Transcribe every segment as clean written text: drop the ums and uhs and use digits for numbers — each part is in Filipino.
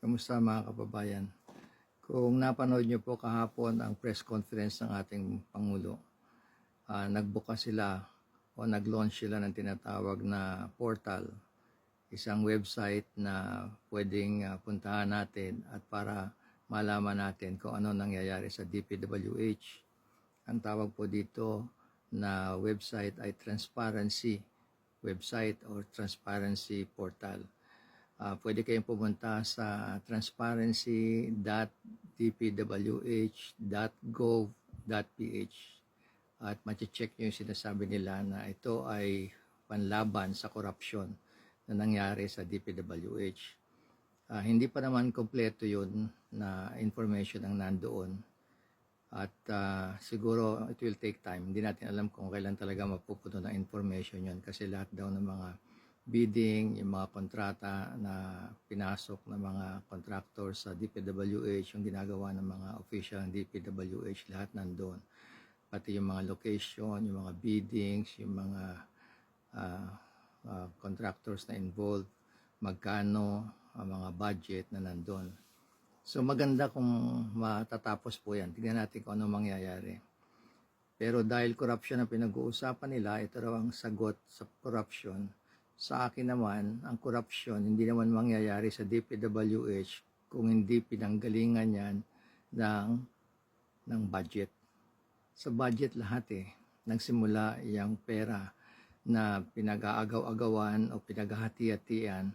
Kamusta mga kababayan? Kung napanood niyo po kahapon ang press conference ng ating Pangulo, nagbukas sila o nag-launch sila ng tinatawag na portal, isang website na pwedeng puntahan natin at para malaman natin kung ano nangyayari sa DPWH. Ang tawag po dito na website ay transparency website or transparency portal. Pwede kayong pumunta sa transparency.dpwh.gov.ph at mache-check nyo yung sinasabi nila na ito ay panlaban sa korupsyon na nangyari sa DPWH. Hindi pa naman kompleto yun na information ang nandoon at siguro it will take time. Hindi natin alam kung kailan talaga mapupuno ng information yun kasi lahat daw ng mga bidding, yung mga kontrata na pinasok ng mga contractors sa DPWH, yung ginagawa ng mga official ng DPWH, lahat nandoon. Pati yung mga location, yung mga biddings, yung mga contractors na involved, magkano, ang mga budget na nandoon. So maganda kung matatapos po yan. Tignan natin kung ano mangyayari. Pero dahil corruption ang pinag-uusapan nila, ito raw ang sagot sa corruption. Sa akin naman, ang corruption hindi naman mangyayari sa DPWH kung hindi pinanggalingan yan ng budget. Sa budget lahat nagsimula yung pera na pinag-aagaw-agawan o pinaghahati-hatian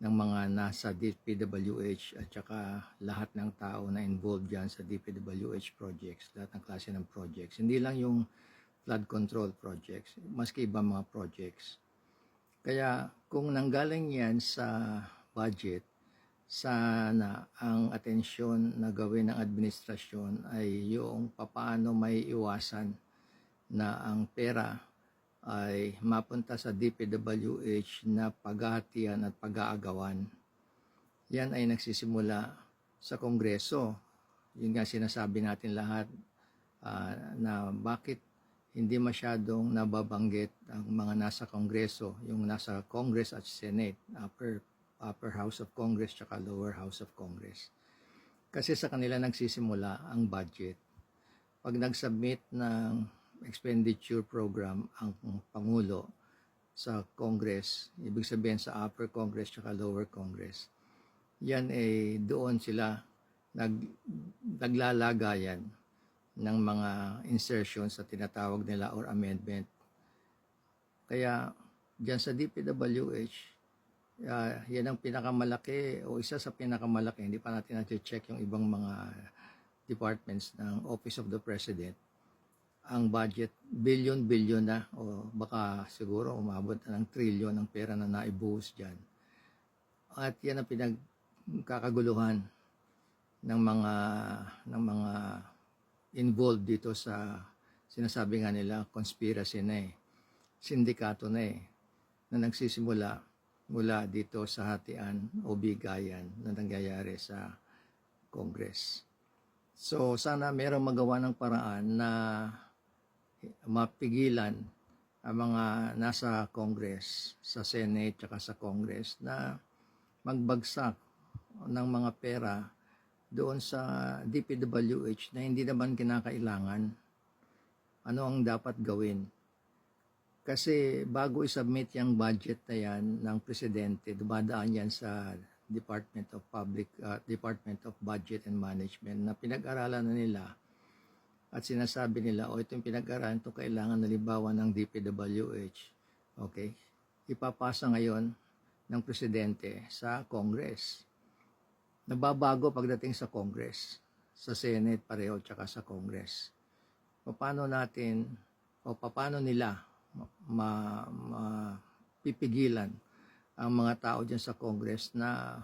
ng mga nasa DPWH at saka lahat ng tao na involved dyan sa DPWH projects, lahat ng klase ng projects. Hindi lang yung flood control projects, maski ibang mga projects. Kaya kung nanggaling yan sa budget, sana ang atensyon na gawin ng administrasyon ay yung papaano may iwasan na ang pera ay mapunta sa DPWH na paghahatian at pag-aagawan. Yan ay nagsisimula sa Kongreso. Yun nga sinasabi natin lahat na bakit hindi masyadong nababanggit ang mga nasa Kongreso, yung nasa Congress at Senate, upper House of Congress at lower House of Congress. Kasi sa kanila nagsisimula ang budget. Pag nag-submit ng expenditure program ang Pangulo sa Congress, ibig sabihin sa upper Congress at lower Congress, yan ay doon sila naglalagayan ng mga insertions sa tinatawag nila or amendment. Kaya dyan sa DPWH, yan ang pinakamalaki o isa sa pinakamalaki. Hindi pa natin na-check yung ibang mga departments ng Office of the President. Ang budget, billion na o baka siguro umabot na ng trillion ang pera na naibuhos dyan. At yan ang pinagkakaguluhan ng mga involved dito sa sinasabi nga nila conspiracy na sindikato na na nagsisimula mula dito sa hatian o bigayan na nangyayari sa Congress. So sana mayroong magawa ng paraan na mapigilan ang mga nasa Congress, sa Senate at sa Congress na magbagsak ng mga pera doon sa DPWH na hindi naman kinakailangan. Ano ang dapat gawin? Kasi bago i-submit yung budget na yan ng presidente, dumadaan yan sa Department of Budget and Management na pinag-aralan na nila at sinasabi nila, ito yung pinag-aralan, ito kailangan halimbawa ng DPWH. Okay? Ipapasa ngayon ng presidente sa Congress. Nababago pagdating sa Congress, sa Senate pareho, tsaka sa Congress. Paano nila mapipigilan ang mga tao dyan sa Congress na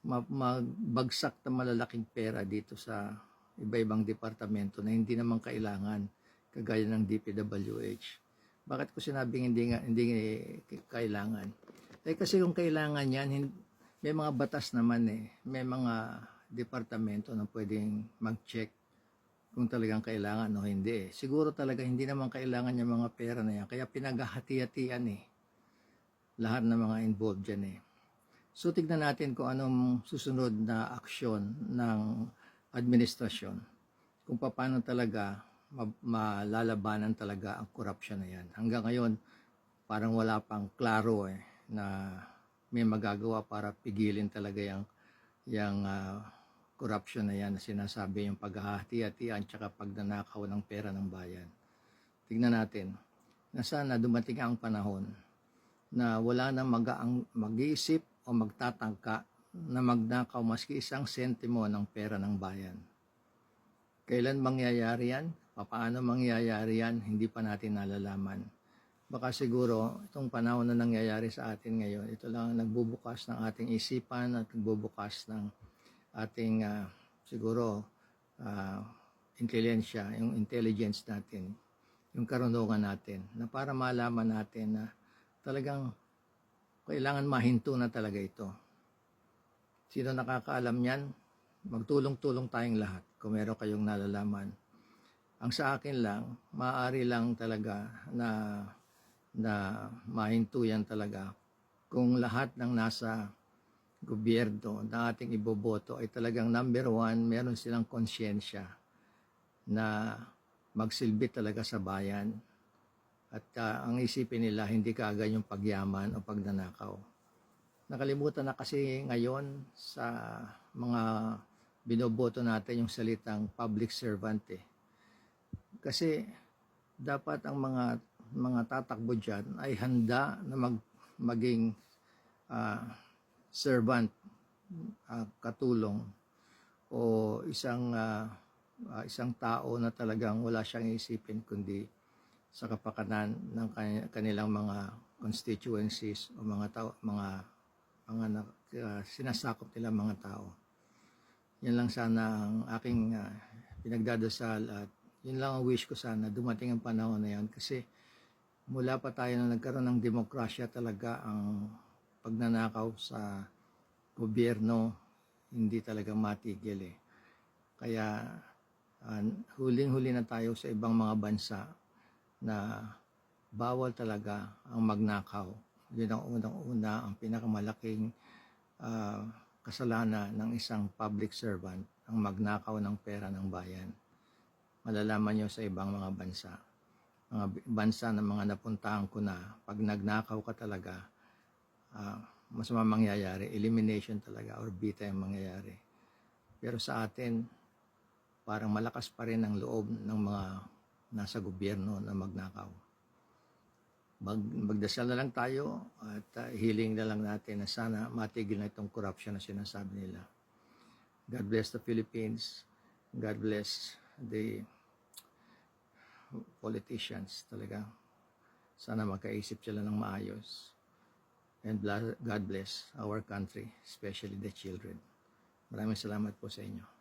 magbagsak na malalaking pera dito sa iba-ibang departamento na hindi naman kailangan, kagaya ng DPWH. Bakit ko sinabing hindi kailangan? Kasi kung kailangan yan, may mga batas naman may mga departamento na pwedeng mag-check kung talagang kailangan o hindi. Siguro talaga hindi naman kailangan yung mga pera na yan, kaya pinaghahati-hatian lahat ng mga involved dyan So tignan natin kung anong susunod na aksyon ng administrasyon, kung paano talaga malalabanan talaga ang korupsyon na yan. Hanggang ngayon, parang wala pang klaro na may magagawa para pigilin talaga yung corruption na yan na sinasabi, yung paghahati-hatian tsaka pagnanakaw ng pera ng bayan. Tignan natin na sana dumating ang panahon na wala na mag-iisip o magtatangka na magnakaw maski isang sentimo ng pera ng bayan. Kailan mangyayari yan? Paano mangyayari yan? Hindi pa natin nalalaman. Baka siguro itong panahon na nangyayari sa atin ngayon, ito lang nagbubukas ng ating isipan at nagbubukas ng ating siguro yung intelligence natin, yung karunungan natin, na para malaman natin na talagang kailangan mahinto na talaga ito. Sino nakakaalam niyan? Magtulong-tulong tayong lahat kung meron kayong nalalaman. Ang sa akin lang, maaari lang talaga na mahinto yan talaga kung lahat ng nasa gobyerno na ating iboboto ay talagang number one, meron silang konsyensya na magsilbi talaga sa bayan at ang isipin nila hindi kaagad yung pagyaman o pagnanakaw. Nakalimutan na kasi ngayon sa mga binoboto natin yung salitang public servant Kasi dapat ang mga tatakbo dyan ay handa na maging servant, katulong, o isang tao na talagang wala siyang isipin kundi sa kapakanan ng kanilang mga constituencies o mga sinasakop nila mga tao. Yan lang sana ang aking pinagdadasal at yun lang ang wish ko sana dumating ang panahon na yan kasi mula pa tayo na nagkaroon ng demokrasya talaga ang pagnanakaw sa gobyerno hindi talaga matigil Kaya huling-huli na tayo sa ibang mga bansa na bawal talaga ang magnakaw. Yun ang unang-una, ang pinakamalaking kasalanan ng isang public servant, ang magnakaw ng pera ng bayan. Malalaman nyo sa ibang mga bansa na mga napuntahan ko na pag nagnakaw ka talaga, masama mangyayari, elimination talaga or bita yung mangyayari. Pero sa atin, parang malakas pa rin ang loob ng mga nasa gobyerno na magnakaw. Magdasal na lang tayo at hiling na lang natin na sana matigil na itong corruption na sinasabi nila. God bless the Philippines. God bless the politicians talaga. Sana makaisip sila ng maayos. And God bless our country, especially the children. Maraming salamat po sa inyo.